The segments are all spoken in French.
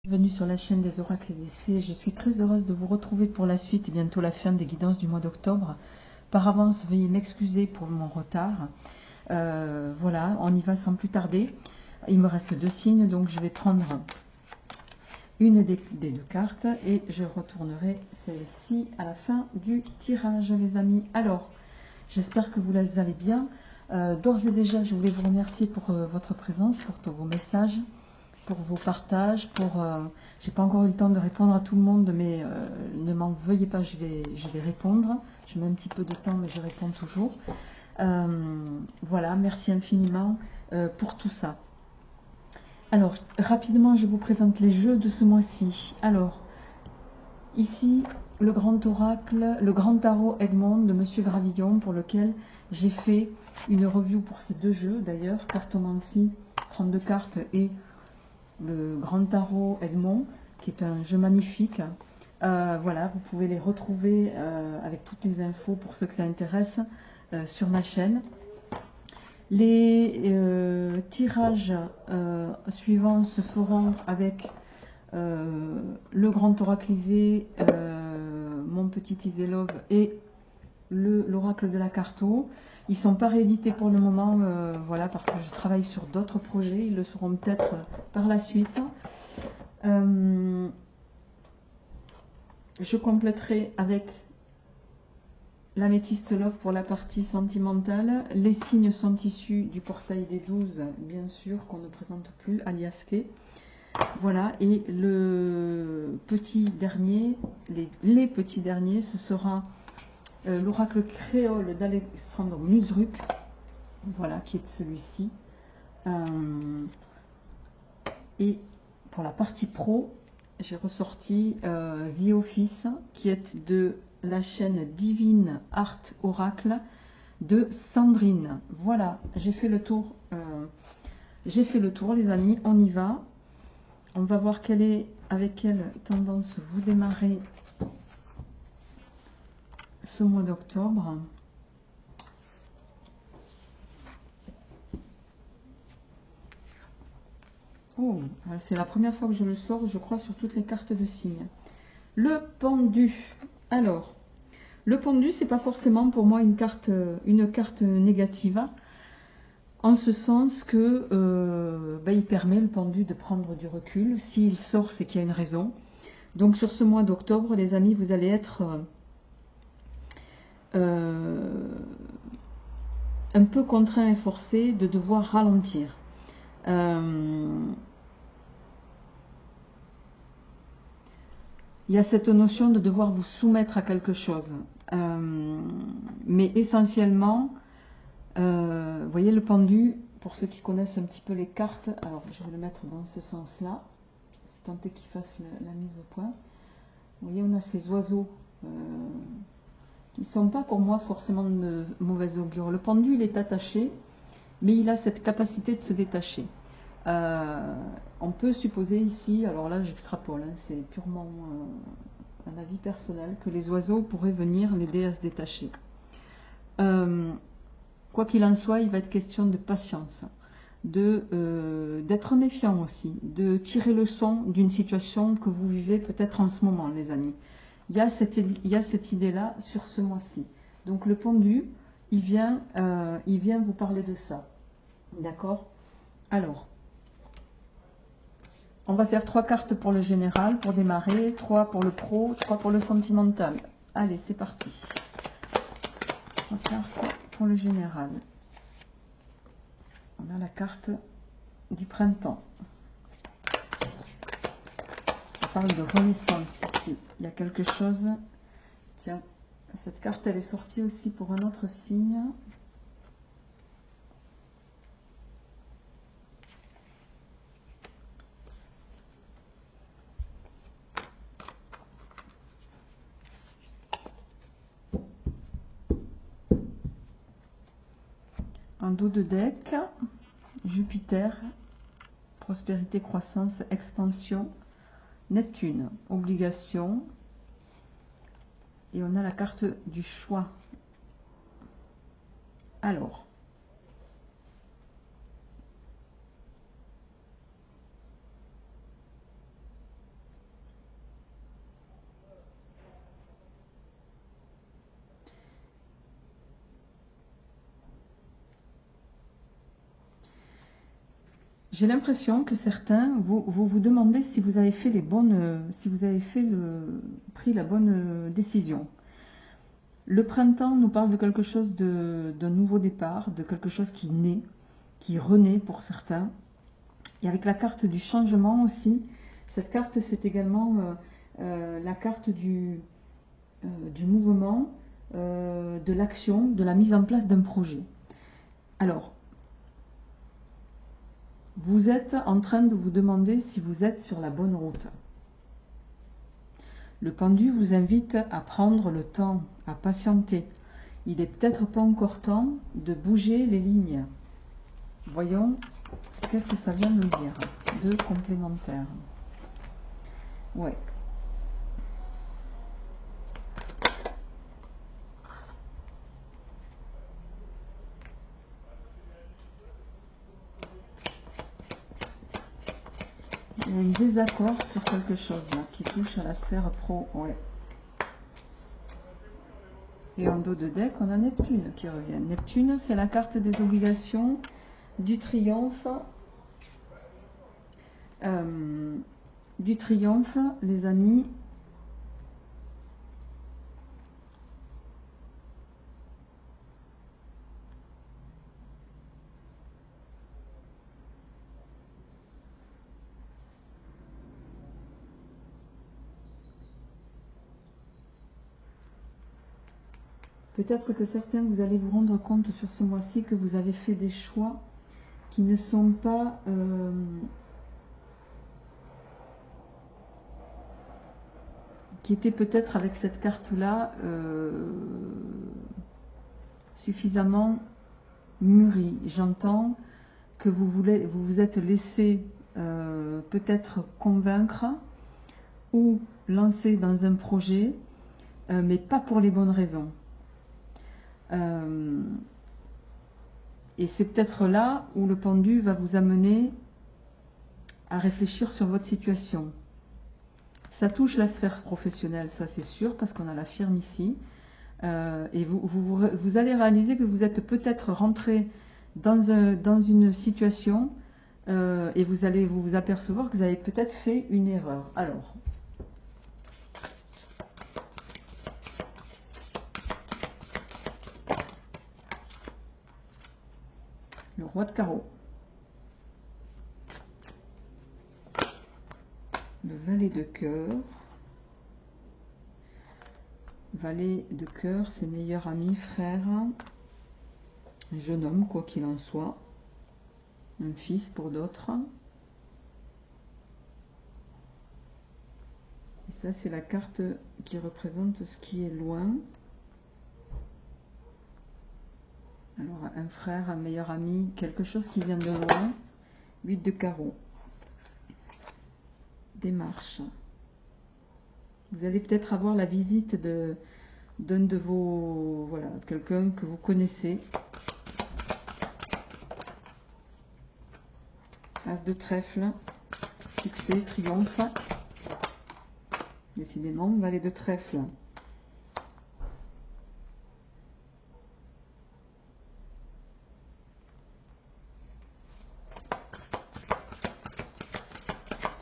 Bienvenue sur la chaîne des oracles et des fées. Je suis très heureuse de vous retrouver pour la suite et bientôt la fin des guidances du mois d'octobre. Par avance, veuillez m'excuser pour mon retard. Voilà, on y va sans plus tarder. Il me reste 2 signes, donc je vais prendre une des 2 cartes et je retournerai celle-ci à la fin du tirage, les amis. Alors, j'espère que vous allez bien. D'ores et déjà, je voulais vous remercier pour votre présence, pour tous vos messages, pour vos partages, j'ai pas encore eu le temps de répondre à tout le monde, mais ne m'en veuillez pas, je vais répondre. Je mets un petit peu de temps, mais je réponds toujours. Voilà, merci infiniment pour tout ça. Alors, rapidement, je vous présente les jeux de ce mois-ci. Alors, ici, le grand oracle, le grand tarot Edmond de Monsieur Gravillon, pour lequel j'ai fait une review pour ces 2 jeux, d'ailleurs, cartomancie, 32 cartes et le grand tarot Edmond, qui est un jeu magnifique. Voilà, vous pouvez les retrouver avec toutes les infos pour ceux que ça intéresse sur ma chaîne. Les tirages suivants se feront avec le grand oraclisé, mon petit Iselov et l'oracle de la Carto. Ils ne sont pas réédités pour le moment, voilà, parce que je travaille sur d'autres projets. Ils le seront peut-être par la suite. Je compléterai avec l'améthyste love pour la partie sentimentale. Les signes sont issus du portail des 12, bien sûr, qu'on ne présente plus, alias K. Voilà, et le petit dernier, les petits derniers, ce sera l'oracle créole d'Alexandre Musruc, voilà, qui est celui-ci. Et pour la partie pro, j'ai ressorti The Office, qui est de la chaîne Divine Art Oracle de Sandrine. Voilà, j'ai fait le tour. Les amis, on y va. On va voir avec quelle tendance vous démarrez ce mois d'octobre. Oh, c'est la première fois que je le sors, je crois, sur toutes les cartes de signes. Le pendu. Alors, le pendu, c'est pas forcément pour moi une carte négative, en ce sens que il permet, le pendu, de prendre du recul. S'il sort, c'est qu'il y a une raison. Donc sur ce mois d'octobre, les amis, vous allez être un peu contraint et forcé de devoir ralentir. Il y a cette notion de devoir vous soumettre à quelque chose. Mais essentiellement, vous voyez le pendu, pour ceux qui connaissent un petit peu les cartes, alors je vais le mettre dans ce sens-là, c'est tant qu'il fasse la mise au point. Vous voyez, on a ces oiseaux qui ne sont pas pour moi forcément de mauvaise augure. Le pendu, il est attaché, mais il a cette capacité de se détacher. On peut supposer ici, alors là j'extrapole, hein, c'est purement un avis personnel, que les oiseaux pourraient venir l'aider à se détacher. Quoi qu'il en soit, il va être question de patience, d'être méfiant aussi, de tirer leçon d'une situation que vous vivez peut-être en ce moment, les amis. Il y a cette idée-là sur ce mois-ci. Donc le pendu, il vient vous parler de ça. D'accord? Alors, on va faire 3 cartes pour le général, pour démarrer, 3 pour le pro, 3 pour le sentimental. Allez, c'est parti. 3 cartes pour le général. On a la carte du printemps. On parle de renaissance ici. Il y a quelque chose. Tiens, cette carte, elle est sortie aussi pour un autre signe. Un dos de deck, Jupiter, prospérité, croissance, expansion, Neptune, obligation, et on a la carte du choix. Alors, J'ai l'impression que certains, vous demandez si vous avez fait les bonnes, si vous avez pris la bonne décision. Le printemps nous parle de quelque chose d'un nouveau départ, de quelque chose qui naît, qui renaît pour certains. Et avec la carte du changement aussi, cette carte c'est également la carte du mouvement, de l'action, de la mise en place d'un projet. Alors, vous êtes en train de vous demander si vous êtes sur la bonne route. Le pendu vous invite à prendre le temps, à patienter. Il n'est peut-être pas encore temps de bouger les lignes. Voyons, qu'est-ce que ça vient nous dire? Deux complémentaires. Ouais. Il y a un désaccord sur quelque chose là, qui touche à la sphère pro. Ouais. Et en dos de deck, on a Neptune qui revient. Neptune, c'est la carte des obligations, du triomphe. Du triomphe, les amis. Peut-être que certains, vous allez vous rendre compte sur ce mois-ci que vous avez fait des choix qui ne sont pas qui étaient peut-être avec cette carte-là suffisamment mûris. J'entends que vous vous êtes laissé peut-être convaincre ou lancer dans un projet, mais pas pour les bonnes raisons. Et c'est peut-être là où le pendu va vous amener à réfléchir sur votre situation. Ça touche la sphère professionnelle, ça c'est sûr, parce qu'on a la firme ici. Et vous allez réaliser que vous êtes peut-être rentré dans une situation et vous allez vous apercevoir que vous avez peut-être fait une erreur. Alors, le roi de carreau, le valet de cœur. Valet de cœur, c'est meilleur ami, frère, un jeune homme, quoi qu'il en soit, un fils pour d'autres. Et ça, c'est la carte qui représente ce qui est loin. Alors, un frère, un meilleur ami, quelque chose qui vient de loin. 8 de carreau. Démarche. Vous allez peut-être avoir la visite d'un de vos... Voilà, quelqu'un que vous connaissez. As de trèfle. Succès, triomphe. Décidément, valet de trèfle.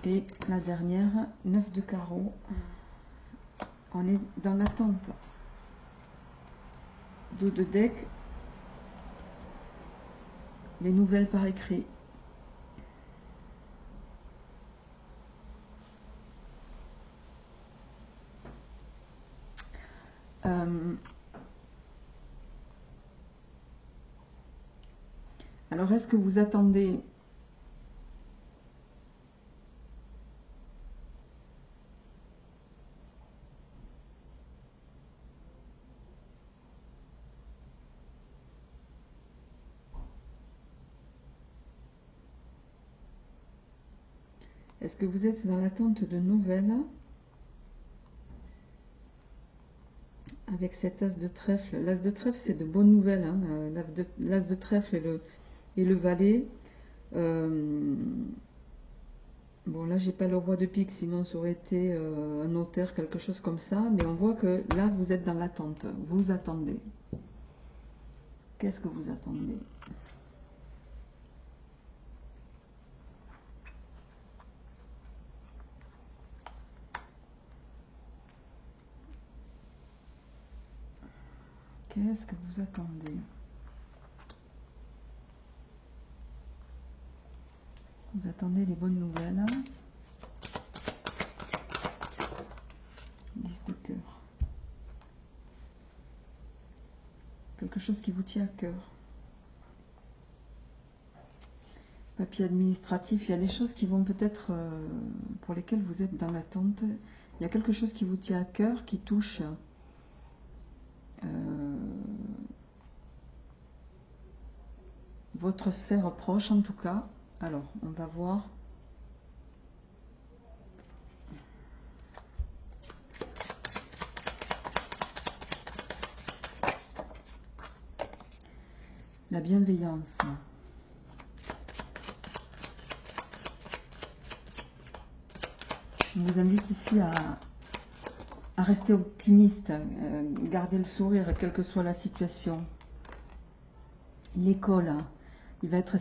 Et la dernière, 9 de carreau. On est dans l'attente. Dos de deck. Les nouvelles par écrit. Alors, est-ce que vous attendez Est-ce que vous êtes dans l'attente de nouvelles avec cet as de trèfle? L'as de trèfle, c'est de bonnes nouvelles. Hein. L'as de trèfle et le valet. Bon, là, j'ai pas le roi de pique, sinon ça aurait été un auteur, quelque chose comme ça. Mais on voit que là, vous êtes dans l'attente. Vous attendez. Qu'est-ce que vous attendez? Qu'est-ce que vous attendez? Vous attendez les bonnes nouvelles. 10 de cœur. Quelque chose qui vous tient à cœur. Papier administratif, il y a des choses qui vont peut-être, pour lesquelles vous êtes dans l'attente. Il y a quelque chose qui vous tient à cœur, qui touche votre sphère proche en tout cas. Alors, on va voir. La bienveillance. On vous invite ici à rester optimiste, garder le sourire, quelle que soit la situation. L'école, il va être...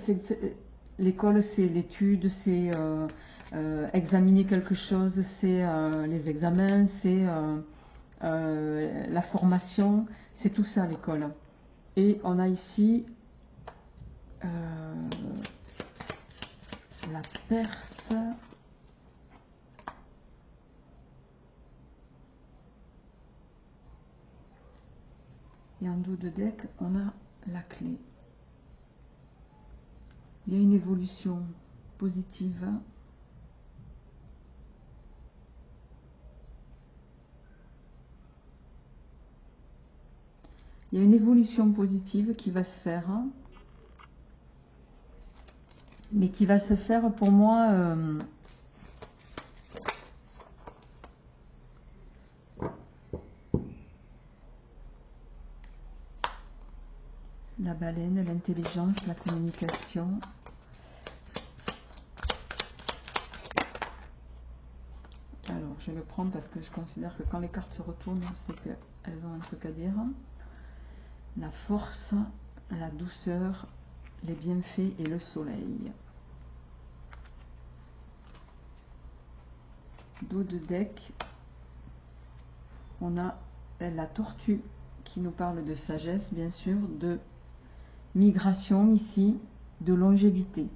L'école, c'est l'étude, c'est examiner quelque chose, c'est les examens, c'est la formation, c'est tout ça l'école. Et on a ici la perte. Et en dos de deck, on a la clé. Il y a une évolution positive. Il y a une évolution positive qui va se faire. Mais qui va se faire pour moi... la baleine, l'intelligence, la communication. Alors, je le prends parce que je considère que quand les cartes se retournent, c'est qu'elles ont un truc à dire. La force, la douceur, les bienfaits et le soleil. Dos de deck, on a la tortue qui nous parle de sagesse, bien sûr, de migration ici, de longévité.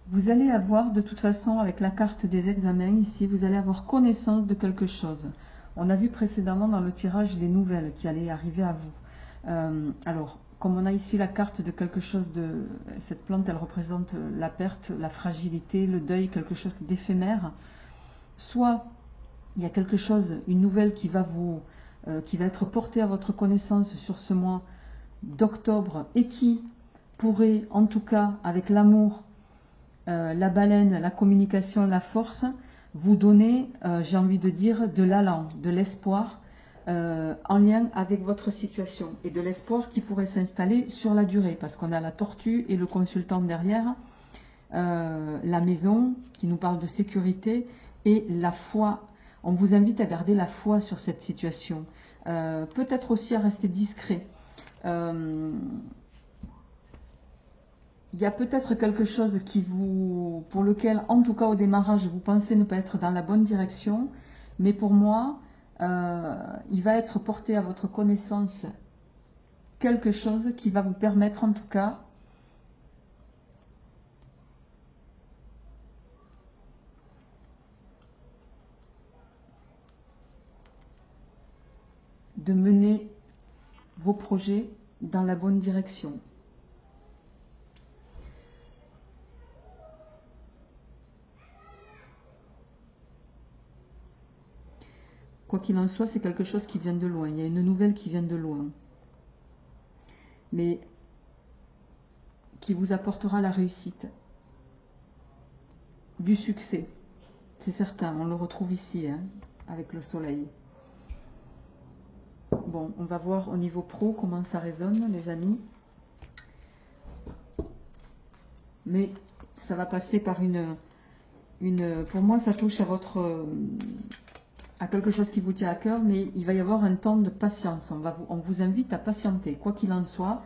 Vous allez avoir, de toute façon, avec la carte des examens, ici, vous allez avoir connaissance de quelque chose. On a vu précédemment dans le tirage les nouvelles qui allaient arriver à vous. Alors, comme on a ici la carte de quelque chose de... Cette plante, elle représente la perte, la fragilité, le deuil, quelque chose d'éphémère. Soit, il y a quelque chose, une nouvelle qui va être portée à votre connaissance sur ce mois d'octobre et qui pourrait, en tout cas, avec l'amour, la baleine, la communication, la force, vous donner, j'ai envie de dire, de l'allant, de l'espoir en lien avec votre situation et de l'espoir qui pourrait s'installer sur la durée parce qu'on a la tortue et le consultant derrière, la maison qui nous parle de sécurité et la foi. On vous invite à garder la foi sur cette situation, peut-être aussi à rester discret. Il y a peut-être quelque chose pour lequel, en tout cas au démarrage, vous pensez ne pas être dans la bonne direction, mais pour moi, il va être porté à votre connaissance quelque chose qui va vous permettre, en tout cas, de mener vos projets dans la bonne direction. Quoi qu'il en soit, c'est quelque chose qui vient de loin. Il y a une nouvelle qui vient de loin. Mais qui vous apportera la réussite. Du succès. C'est certain, on le retrouve ici, hein, avec le soleil. Bon, on va voir au niveau pro comment ça résonne, les amis. Mais ça va passer par pour moi, ça touche à à quelque chose qui vous tient à cœur, mais il va y avoir un temps de patience. On vous invite à patienter. Quoi qu'il en soit,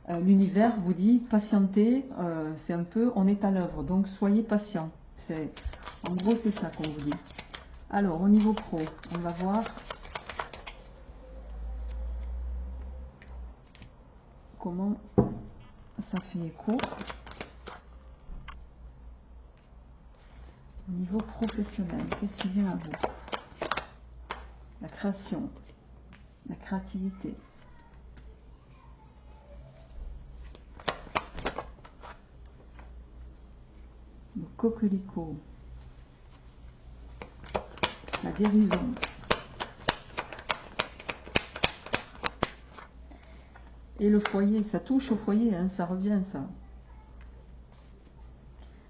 l'univers vous dit patienter, c'est un peu, on est à l'œuvre. Donc soyez patient. En gros, c'est ça qu'on vous dit. Alors, au niveau pro, on va voir comment ça fait écho. Au niveau professionnel, qu'est-ce qui vient à vous? La création, la créativité. Le coquelicot. La guérison. Et le foyer, ça touche au foyer, hein, ça revient ça.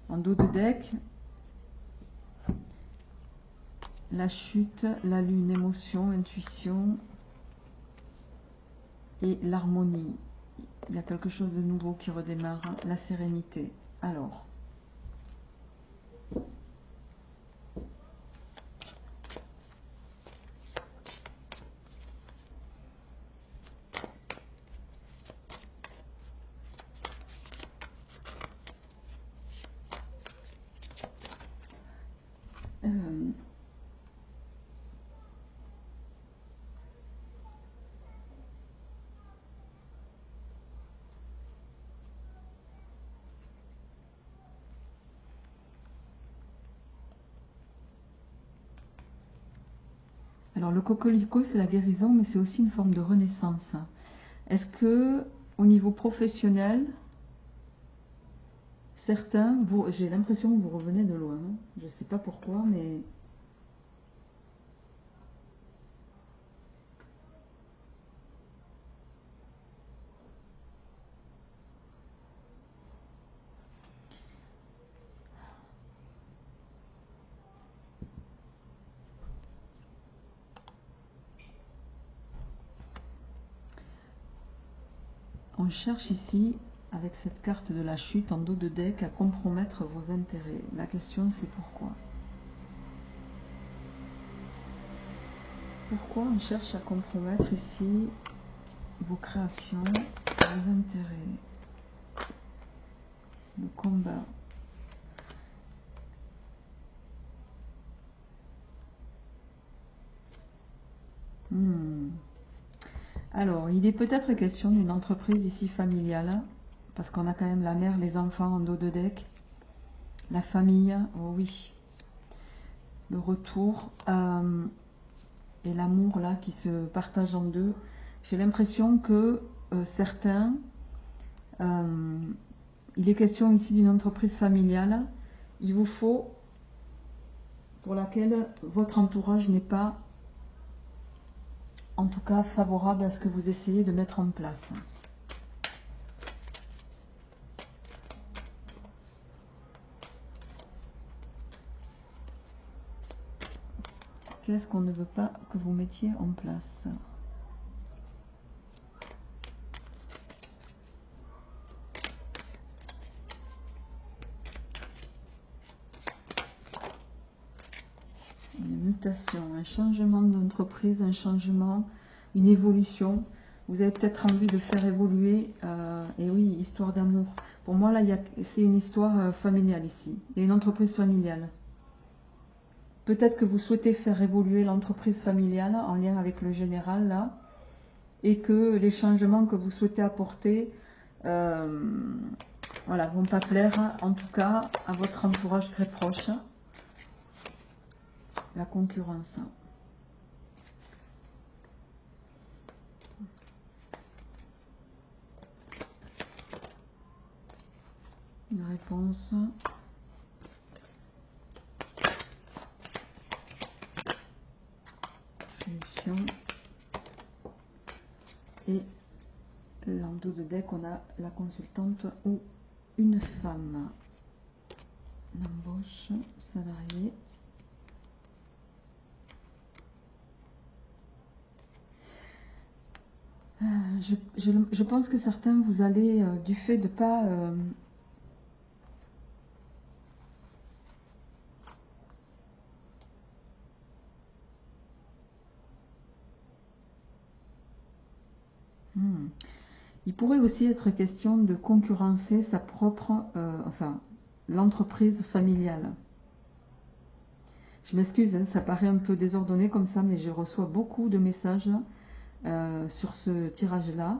En dos de deck, la chute, la lune, émotion, intuition et l'harmonie. Il y a quelque chose de nouveau qui redémarre, la sérénité. Alors, alors le coquelicot, c'est la guérison, mais c'est aussi une forme de renaissance. Est-ce que, au niveau professionnel, certains, j'ai l'impression que vous revenez de loin. Je ne sais pas pourquoi, mais on cherche ici, avec cette carte de la chute en dos de deck, à compromettre vos intérêts. La question, c'est pourquoi? Pourquoi on cherche à compromettre ici vos créations, vos intérêts? Le combat. Alors, il est peut-être question d'une entreprise ici familiale, parce qu'on a quand même la mère, les enfants en dos de deck, la famille, oh oui, le retour, et l'amour là qui se partage en deux. J'ai l'impression que certains, il est question ici d'une entreprise familiale, il vous faut, pour laquelle votre entourage n'est pas, en tout cas, favorable à ce que vous essayez de mettre en place. Qu'est-ce qu'on ne veut pas que vous mettiez en place? Une mutation, un changement d'entreprise, un changement, une évolution. Vous avez peut-être envie de faire évoluer, et oui, histoire d'amour. Pour moi, là, c'est une histoire familiale ici. Il y a une entreprise familiale. Peut-être que vous souhaitez faire évoluer l'entreprise familiale en lien avec le général, là, et que les changements que vous souhaitez apporter voilà, vont pas plaire, en tout cas, à votre entourage très proche. La concurrence. Une réponse. Solution. Et en dos de deck, on a la consultante ou une femme. L'embauche, salarié. Je pense que certains, vous allez, du fait de pas... Il pourrait aussi être question de concurrencer sa propre, enfin, l'entreprise familiale. Je m'excuse, hein, ça paraît un peu désordonné comme ça, mais je reçois beaucoup de messages sur ce tirage-là.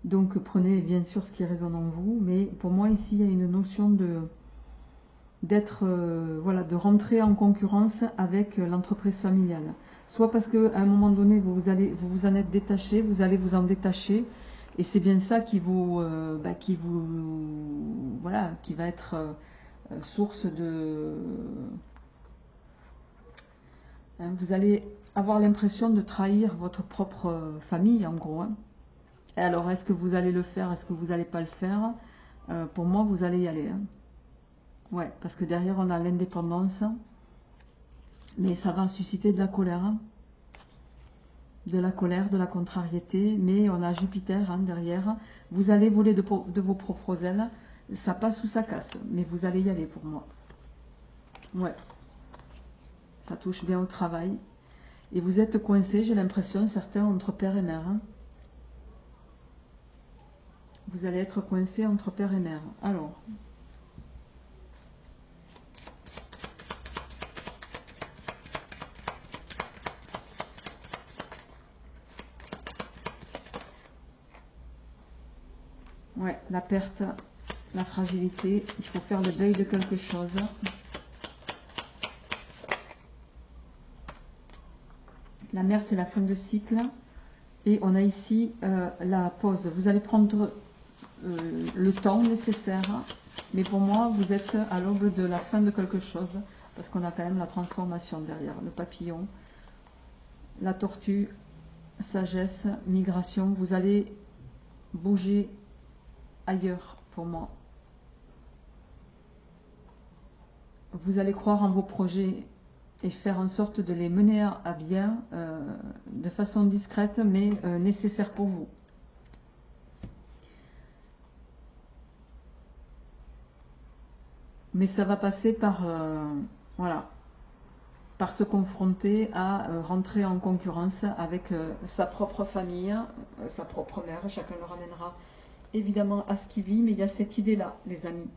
Donc prenez bien sûr ce qui résonne en vous, mais pour moi ici il y a une notion d'être, voilà, de rentrer en concurrence avec l'entreprise familiale. Soit parce qu'à un moment donné vous vous en êtes détaché, vous allez vous en détacher, et c'est bien ça qui voilà, qui va être source de, hein, vous allez avoir l'impression de trahir votre propre famille en gros. Hein. Et alors est-ce que vous allez le faire, est-ce que vous n'allez pas le faire? Pour moi vous allez y aller. Hein. Ouais, parce que derrière on a l'indépendance, mais ça va susciter de la colère. Hein. De la colère, de la contrariété, mais on a Jupiter hein, derrière. Vous allez voler de vos propres ailes, ça passe ou ça casse, mais vous allez y aller pour moi. Ouais, ça touche bien au travail. Et vous êtes coincés, j'ai l'impression, certains entre père et mère. Hein. Vous allez être coincés entre père et mère. Alors, ouais, la perte, la fragilité, il faut faire le deuil de quelque chose. La mer, c'est la fin de cycle. Et on a ici la pause. Vous allez prendre le temps nécessaire. Mais pour moi, vous êtes à l'aube de la fin de quelque chose. Parce qu'on a quand même la transformation derrière. Le papillon, la tortue, sagesse, migration. Vous allez bouger ailleurs pour moi. Vous allez croire en vos projets et faire en sorte de les mener à bien de façon discrète mais nécessaire pour vous. Mais ça va passer par, voilà, par se confronter à rentrer en concurrence avec sa propre famille, sa propre mère. Chacun le ramènera évidemment à ce qu'il vit, mais il y a cette idée-là, les amis.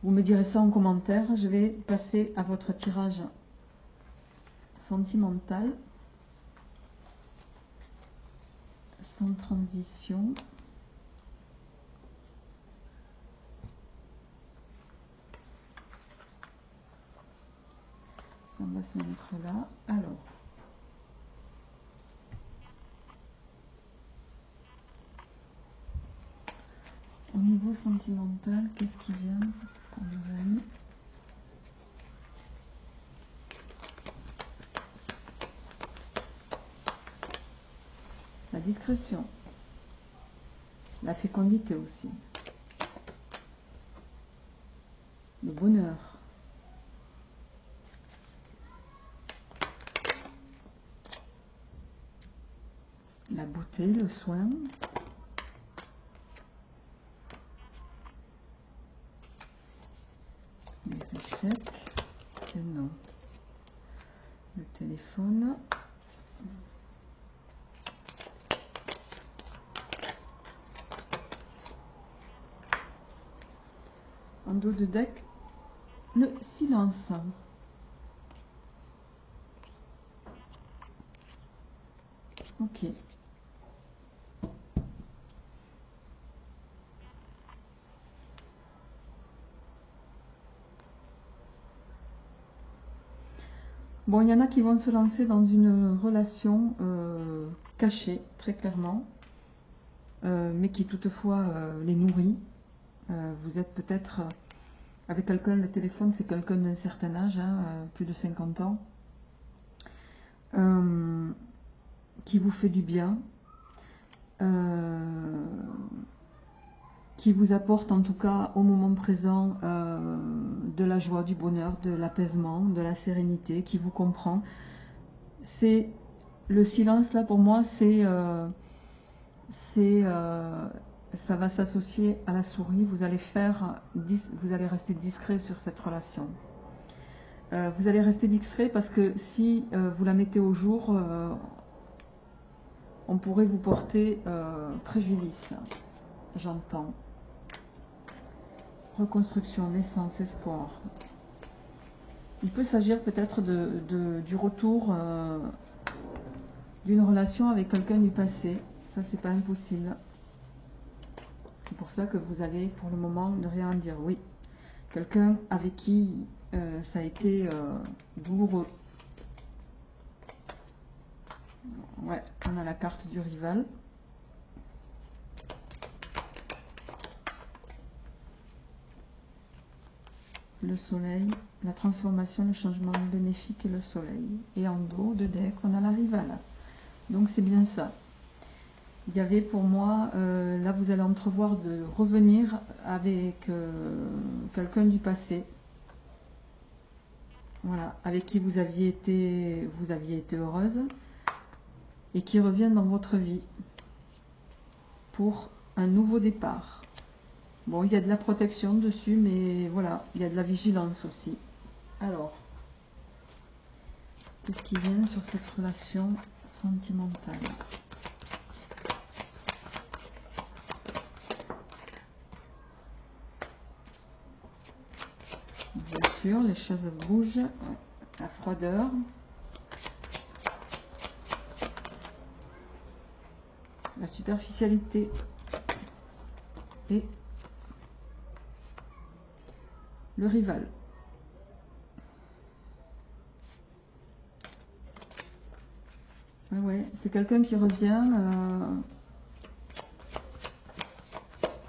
Vous me direz ça en commentaire. Je vais passer à votre tirage sentimental, sans transition. Ça va se mettre là. Alors, au niveau sentimental, qu'est-ce qui vient pour nos amis? La discrétion, la fécondité aussi, le bonheur, la beauté, le soin, les échecs, et non, le téléphone, en dos de deck, le silence. Ok. Bon, il y en a qui vont se lancer dans une relation cachée, très clairement, mais qui toutefois les nourrit. Vous êtes peut-être avec quelqu'un, le téléphone, c'est quelqu'un d'un certain âge, hein, plus de 50 ans, qui vous fait du bien, qui vous apporte en tout cas au moment présent de la joie, du bonheur, de l'apaisement, de la sérénité, qui vous comprend. C'est le silence là pour moi, ça va s'associer à la souris. Vous allez rester discret sur cette relation. Vous allez rester discret parce que si vous la mettez au jour, on pourrait vous porter préjudice. J'entends. Reconstruction, naissance, espoir. Il peut s'agir peut-être du retour d'une relation avec quelqu'un du passé. Ça, c'est pas impossible. C'est pour ça que vous allez, pour le moment, ne rien dire. Oui, quelqu'un avec qui ça a été douloureux. Ouais, on a la carte du rival. Le soleil, la transformation, le changement bénéfique et le soleil. Et en dos de deck, on a la rivale. Donc c'est bien ça. Il y avait pour moi, là vous allez entrevoir de revenir avec quelqu'un du passé. Voilà, avec qui vous aviez été heureuse. Et qui revient dans votre vie. Pour un nouveau départ. Bon, il y a de la protection dessus, mais voilà, il y a de la vigilance aussi. Alors, qu'est-ce qui vient sur cette relation sentimentale? Bien sûr, les choses bougent, la froideur. La superficialité et le rival. Ouais, c'est quelqu'un qui revient.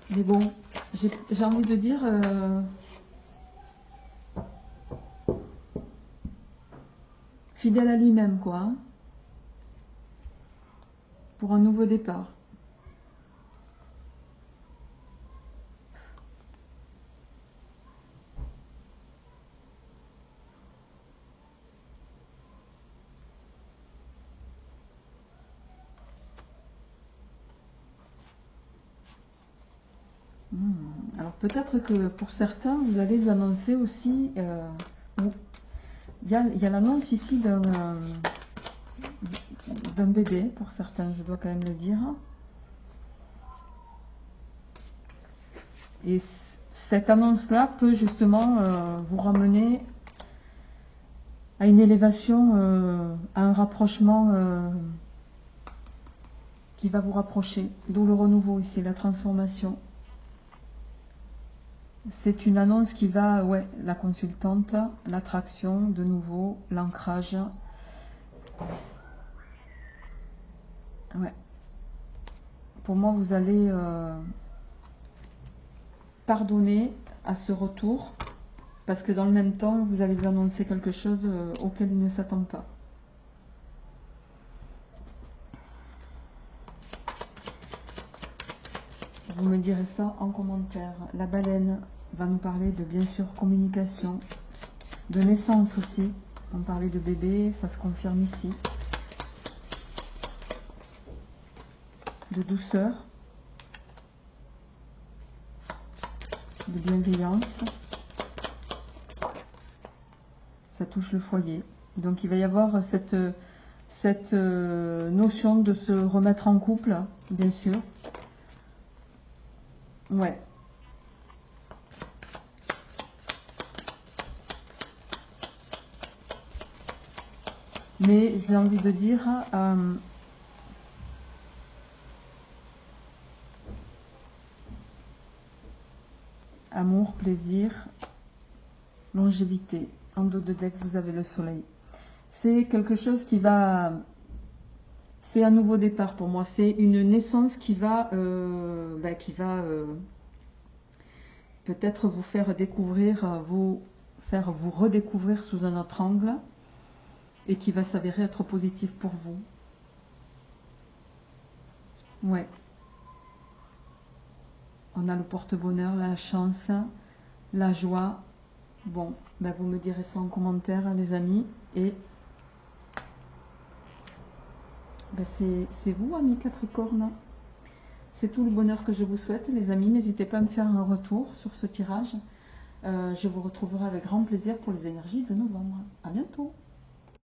Mais bon, j'ai envie de dire fidèle à lui-même, quoi. Hein, pour un nouveau départ. Alors peut-être que pour certains, vous allez vous annoncer aussi, il y a l'annonce ici d'un bébé, pour certains, je dois quand même le dire. Et cette annonce-là peut justement vous ramener à une élévation, à un rapprochement qui va vous rapprocher. D'où le renouveau ici, la transformation. C'est une annonce qui va, ouais, la consultante, l'attraction, de nouveau, l'ancrage. Ouais. Pour moi, vous allez pardonner à ce retour, parce que dans le même temps, vous allez lui annoncer quelque chose auquel il ne s'attend pas. Vous me direz ça en commentaire. La baleine va nous parler de, bien sûr, communication, de naissance aussi. On parlait de bébé, ça se confirme ici. De douceur, de bienveillance. Ça touche le foyer. Donc il va y avoir cette notion de se remettre en couple, bien sûr. Ouais. Mais j'ai envie de dire, amour, plaisir, longévité. En dos de deck, vous avez le soleil. C'est quelque chose qui va... C'est un nouveau départ pour moi. C'est une naissance qui va, peut-être vous faire découvrir, vous redécouvrir sous un autre angle, et qui va s'avérer être positif pour vous. Ouais. On a le porte-bonheur, la chance, la joie. Bon, ben vous me direz ça en commentaire, les amis. Et ben c'est vous, amis Capricorne. C'est tout le bonheur que je vous souhaite, les amis. N'hésitez pas à me faire un retour sur ce tirage. Je vous retrouverai avec grand plaisir pour les énergies de novembre. À bientôt.